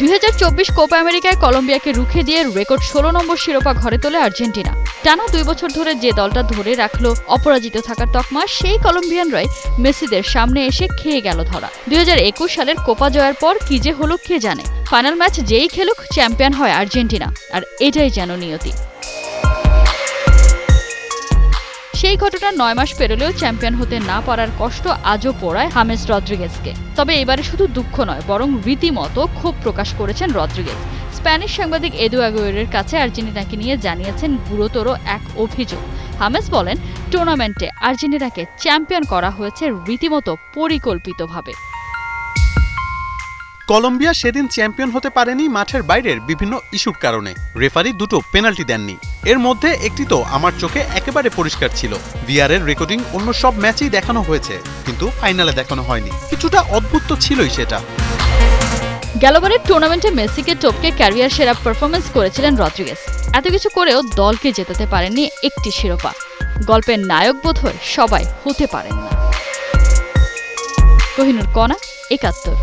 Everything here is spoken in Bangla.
2024 কোপা আমেরিকায় কলম্বিয়াকে রুখে দিয়ে রেকর্ড 16 নম্বর শিরোপা ঘরে তোলে আর্জেন্টিনা। টানা 2 বছর ধরে যে দলটা ধরে রাখলো অপরাজিত থাকার তকমা, সেই কলম্বিয়ানরাই মেসিদের সামনে এসে খেয়ে গেল ধরা। 2021 সালের কোপা জয়ের পর কি যে হলো কে জানে। ফাইনাল ম্যাচ যেই খেলুক চ্যাম্পিয়ন হয় আর্জেন্টিনা, আর এটাই যেন নিয়তি। সেই ঘটনা 9 মাস পেরোলেও চ্যাম্পিয়ন হতে না পারার কষ্ট আজও পোড়ায় হামেস রদ্রিগেজকে। তবে এবারে শুধু দুঃখ নয়, বরং রীতিমতো ক্ষোভ প্রকাশ করেছেন রদ্রিগেজ। স্প্যানিশ সাংবাদিক এদু আগুয়েরোর কাছে আর্জেন্টিনাকে নিয়ে জানিয়েছেন গুরুতর এক অভিযোগ। হামেস বলেন, টুর্নামেন্টে আর্জেন্টিনাকে চ্যাম্পিয়ন করা হয়েছে রীতিমতো পরিকল্পিতভাবে। কলম্বিয়া সেদিন চ্যাম্পিয়ন হতে পারেনি মাঠের বাইরের বিভিন্ন ইস্যুর কারণে। রেফারি দুটো পেনাল্টি দেননি, এর মধ্যে একটি তো আমার চোখে একেবারে পরিষ্কার ছিল। ভিআরের রেকর্ডিং অন্য সব ম্যাচেই দেখানো হয়েছে, কিন্তু ফাইনালে দেখানো হয়নি। কিছুটা অদ্ভুত তো ছিলই সেটা। গেলবারের টুর্নামেন্টে মেসিকে টপকে ক্যারিয়ার সেরা পারফরমেন্স করেছিলেন রদ্রিগেজ। এত কিছু করেও দলকে জেতাতে পারেননি একটি শিরোপা। গল্পের নায়ক বোধহয় সবাই হতে পারেন না। কোহিনুর কণা, ৭১।